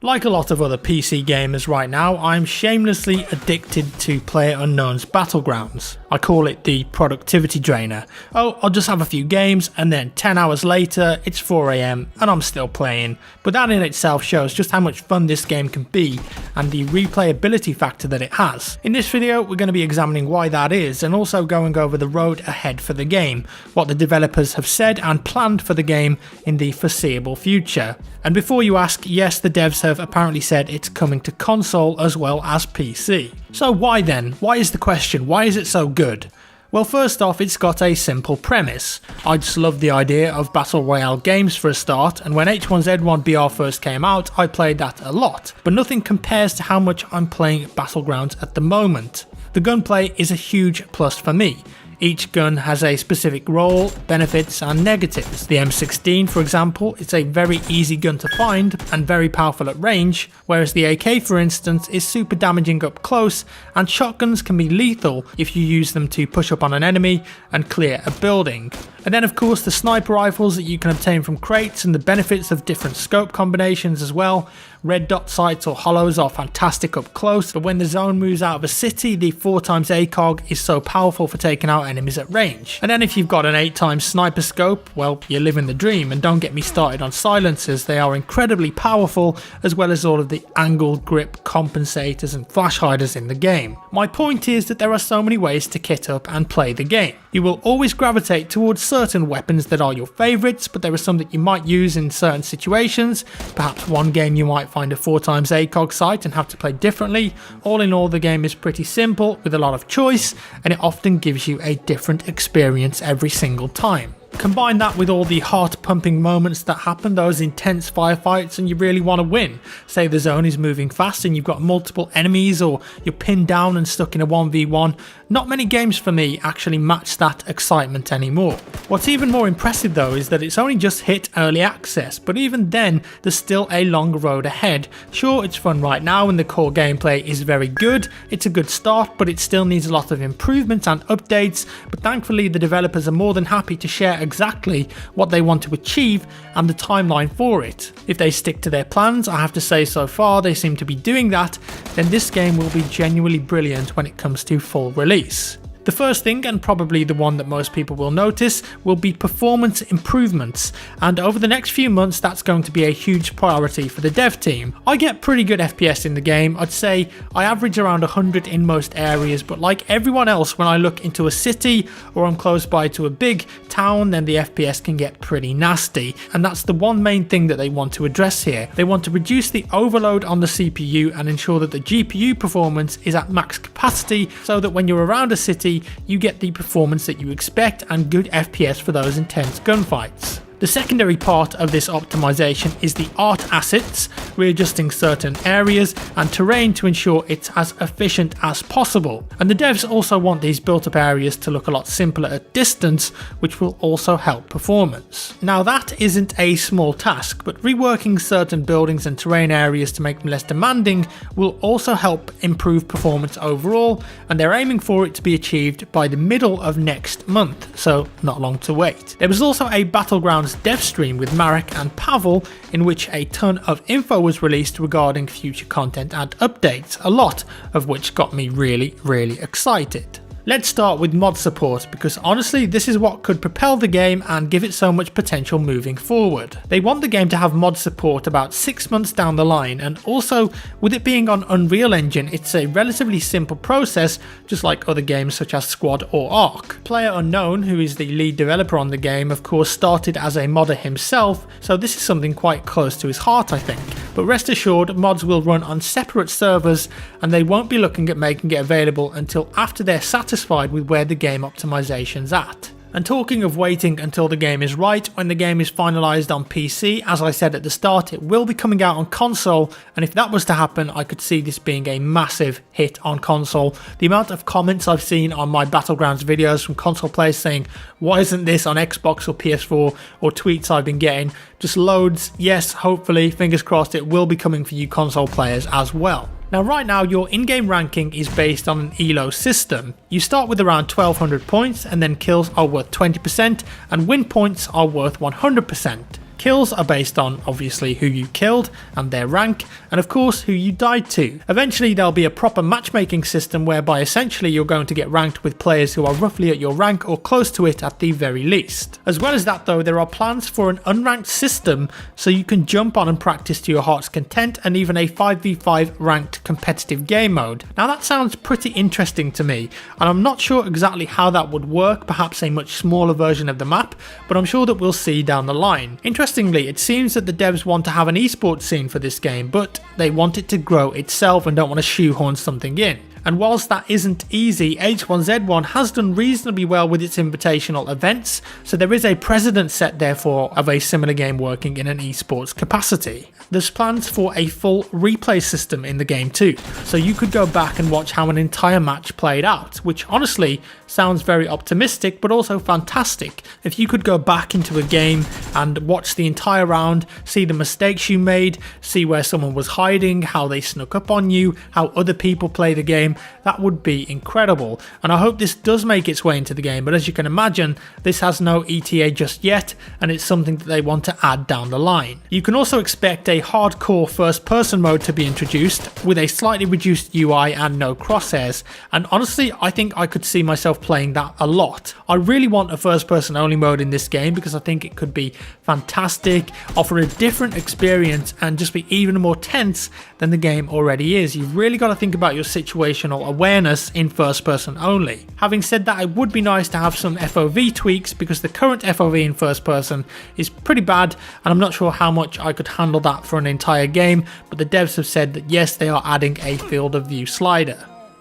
Like a lot of other PC gamers right now, I'm shamelessly addicted to PlayerUnknown's Battlegrounds. I call it the productivity drainer. Oh, I'll just have a few games and then 10 hours later it's 4 AM and I'm still playing, but that in itself shows just how much fun this game can be and the replayability factor that it has. In this video we're going to be examining why that is and also going over the road ahead for the game, what the developers have said and planned for the game in the foreseeable future. And before you ask, yes, the devs have apparently said it's coming to console as well as PC. So why then? Why is the question? Why is it so good? Well, first off, it's got a simple premise. I just love the idea of Battle Royale games for a start, and when H1Z1BR first came out, I played that a lot, but nothing compares to how much I'm playing Battlegrounds at the moment. The gunplay is a huge plus for me. Each gun has a specific role, benefits and negatives. The M16 for example, it's a very easy gun to find and very powerful at range, whereas the AK for instance is super damaging up close, and shotguns can be lethal if you use them to push up on an enemy and clear a building. And then of course the sniper rifles that you can obtain from crates and the benefits of different scope combinations as well. Red dot sights or hollows are fantastic up close, but when the zone moves out of a city, the 4x ACOG is so powerful for taking out enemies at range. And then if you've got an 8x sniper scope, well, you're living the dream, and don't get me started on silencers, they are incredibly powerful, as well as all of the angled grip compensators and flash hiders in the game. My point is that there are so many ways to kit up and play the game. You will always gravitate towards certain weapons that are your favourites, but there are some that you might use in certain situations. Perhaps one game you might find a 4x ACOG sight and have to play differently. All in all, the game is pretty simple with a lot of choice, and it often gives you a different experience every single time. Combine that with all the heart-pumping moments that happen, those intense firefights, and you really want to win. Say the zone is moving fast and you've got multiple enemies, or you're pinned down and stuck in a 1v1. Not many games for me actually match that excitement anymore. What's even more impressive though is that it's only just hit early access, but even then there's still a long road ahead. Sure, it's fun right now and the core gameplay is very good, it's a good start, but it still needs a lot of improvements and updates, but thankfully the developers are more than happy to share exactly what they want to achieve and the timeline for it. If they stick to their plans, I have to say so far they seem to be doing that, then this game will be genuinely brilliant when it comes to full release. The first thing, and probably the one that most people will notice, will be performance improvements, and over the next few months that's going to be a huge priority for the dev team. I get pretty good FPS in the game. I'd say I average around 100 in most areas, but like everyone else, when I look into a city or I'm close by to a big town, then the FPS can get pretty nasty, and that's the one main thing that they want to address here. They want to reduce the overload on the CPU and ensure that the GPU performance is at max capacity, so that when you're around a city you get the performance that you expect and good FPS for those intense gunfights. The secondary part of this optimization is the art assets, readjusting certain areas and terrain to ensure it's as efficient as possible. And the devs also want these built up areas to look a lot simpler at distance, which will also help performance. Now that isn't a small task, but reworking certain buildings and terrain areas to make them less demanding will also help improve performance overall, and they're aiming for it to be achieved by the middle of next month, so not long to wait. There was also a Battlegrounds dev stream with Marek and Pavel in which a ton of info was released regarding future content and updates, a lot of which got me really excited. Let's start with mod support, because honestly this is what could propel the game and give it so much potential moving forward. They want the game to have mod support about 6 months down the line, and also with it being on Unreal Engine it's a relatively simple process, just like other games such as Squad or Ark. PlayerUnknown, who is the lead developer on the game, of course started as a modder himself, so this is something quite close to his heart I think. But rest assured, mods will run on separate servers and they won't be looking at making it available until after they're satisfied with where the game optimization's at. And talking of waiting until the game is right, when the game is finalised on PC, as I said at the start, it will be coming out on console, and if that was to happen I could see this being a massive hit on console. The amount of comments I've seen on my Battlegrounds videos from console players saying, why isn't this on Xbox or PS4, or tweets I've been getting, just loads. Yes, hopefully, fingers crossed, it will be coming for you console players as well. Now right now your in-game ranking is based on an ELO system. You start with around 1200 points and then kills are worth 20% and win points are worth 100%. Kills are based on obviously who you killed and their rank, and of course who you died to. Eventually there'll be a proper matchmaking system whereby essentially you're going to get ranked with players who are roughly at your rank or close to it at the very least. As well as that though, there are plans for an unranked system so you can jump on and practice to your heart's content, and even a 5v5 ranked competitive game mode. Now that sounds pretty interesting to me, and I'm not sure exactly how that would work, perhaps a much smaller version of the map, but I'm sure that we'll see down the line. Interestingly, it seems that the devs want to have an esports scene for this game, but they want it to grow itself and don't want to shoehorn something in. And whilst that isn't easy, H1Z1 has done reasonably well with its invitational events, so there is a precedent set therefore of a similar game working in an esports capacity. There's plans for a full replay system in the game too, so you could go back and watch how an entire match played out, which honestly sounds very optimistic but also fantastic. If you could go back into a game and watch the entire round, see the mistakes you made, see where someone was hiding, how they snuck up on you, how other people play the game, that would be incredible. And I hope this does make its way into the game, but as you can imagine, this has no ETA just yet, and it's something that they want to add down the line. You can also expect a hardcore first person mode to be introduced with a slightly reduced UI and no crosshairs, and honestly I think I could see myself playing that a lot. I really want a first person only mode in this game because I think it could be fantastic, offer a different experience, and just be even more tense than the game already is. You've really got to think about your situational awareness in first person only. Having said that, it would be nice to have some FOV tweaks because the current FOV in first person is pretty bad, and I'm not sure how much I could handle that for an entire game, but the devs have said that yes, they are adding a field of view slider.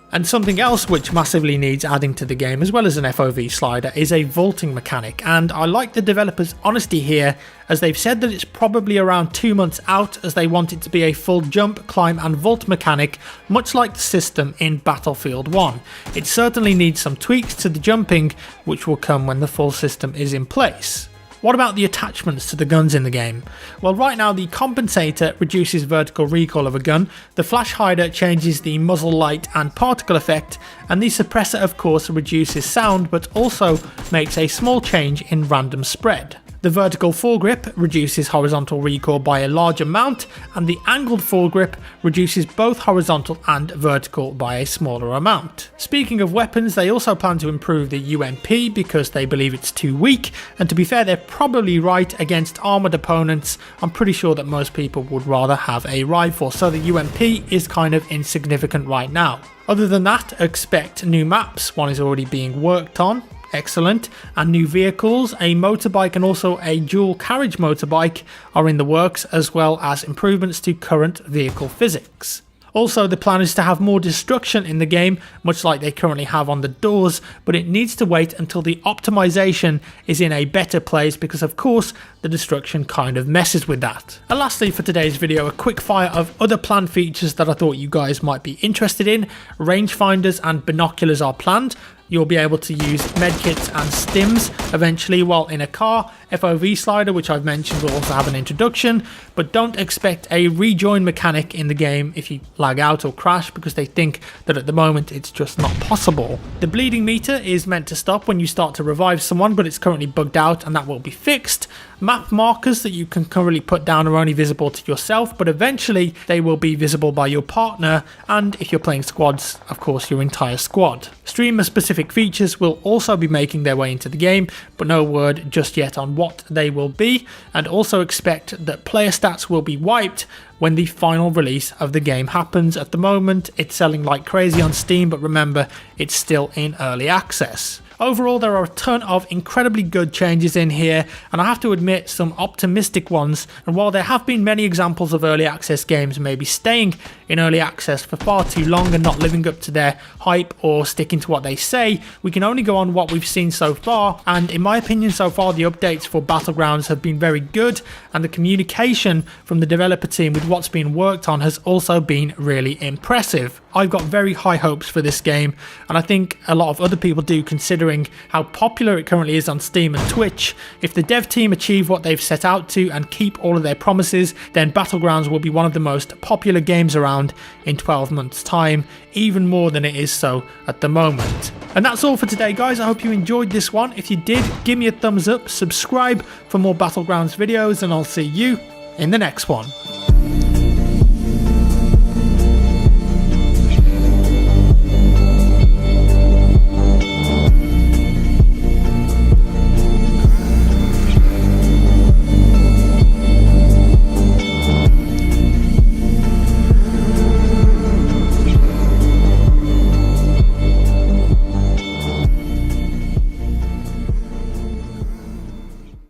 And something else which massively needs adding to the game, as well as an FOV slider, is a vaulting mechanic, and I like the developers' honesty here, as they've said that it's probably around 2 months out, as they want it to be a full jump, climb and vault mechanic, much like the system in Battlefield 1. It certainly needs some tweaks to the jumping, which will come when the full system is in place. What about the attachments to the guns in the game? Well, right now the compensator reduces vertical recoil of a gun, the flash hider changes the muzzle light and particle effect, and the suppressor of course reduces sound but also makes a small change in random spread. The vertical foregrip reduces horizontal recoil by a large amount, and the angled foregrip reduces both horizontal and vertical by a smaller amount. Speaking of weapons, they also plan to improve the UMP because they believe it's too weak, and to be fair, they're probably right. Against armoured opponents, I'm pretty sure that most people would rather have a rifle, so the UMP is kind of insignificant right now. Other than that, expect new maps. One is already being worked on. Excellent. And new vehicles, a motorbike and also a dual carriage motorbike are in the works, as well as improvements to current vehicle physics. Also, the plan is to have more destruction in the game, much like they currently have on the doors, but it needs to wait until the optimization is in a better place because of course the destruction kind of messes with that. And lastly for today's video, a quick fire of other planned features that I thought you guys might be interested in. Rangefinders and binoculars are planned. You'll be able to use medkits and stims eventually while in a car. FOV slider, which I've mentioned, will also have an introduction, but don't expect a rejoin mechanic in the game if you lag out or crash, because they think that at the moment it's just not possible. The bleeding meter is meant to stop when you start to revive someone, but it's currently bugged out and that will be fixed. Map markers that you can currently put down are only visible to yourself, but eventually they will be visible by your partner, and if you're playing squads, of course your entire squad. Streamer specific features will also be making their way into the game, but no word just yet on what they will be, and also expect that player stats will be wiped when the final release of the game happens. At the moment it's selling like crazy on Steam, but remember it's still in early access. Overall, there are a ton of incredibly good changes in here, and I have to admit some optimistic ones, and while there have been many examples of early access games maybe staying in early access for far too long and not living up to their hype or sticking to what they say, we can only go on what we've seen so far, and in my opinion so far the updates for Battlegrounds have been very good, and the communication from the developer team with what's been worked on has also been really impressive. I've got very high hopes for this game, and I think a lot of other people do, considering considering how popular it currently is on Steam and Twitch. If the dev team achieve what they've set out to and keep all of their promises, then Battlegrounds will be one of the most popular games around in 12 months time, even more than it is so at the moment. And that's all for today, guys. I hope you enjoyed this one. If you did, give me a thumbs up, subscribe for more Battlegrounds videos, and I'll see you in the next one.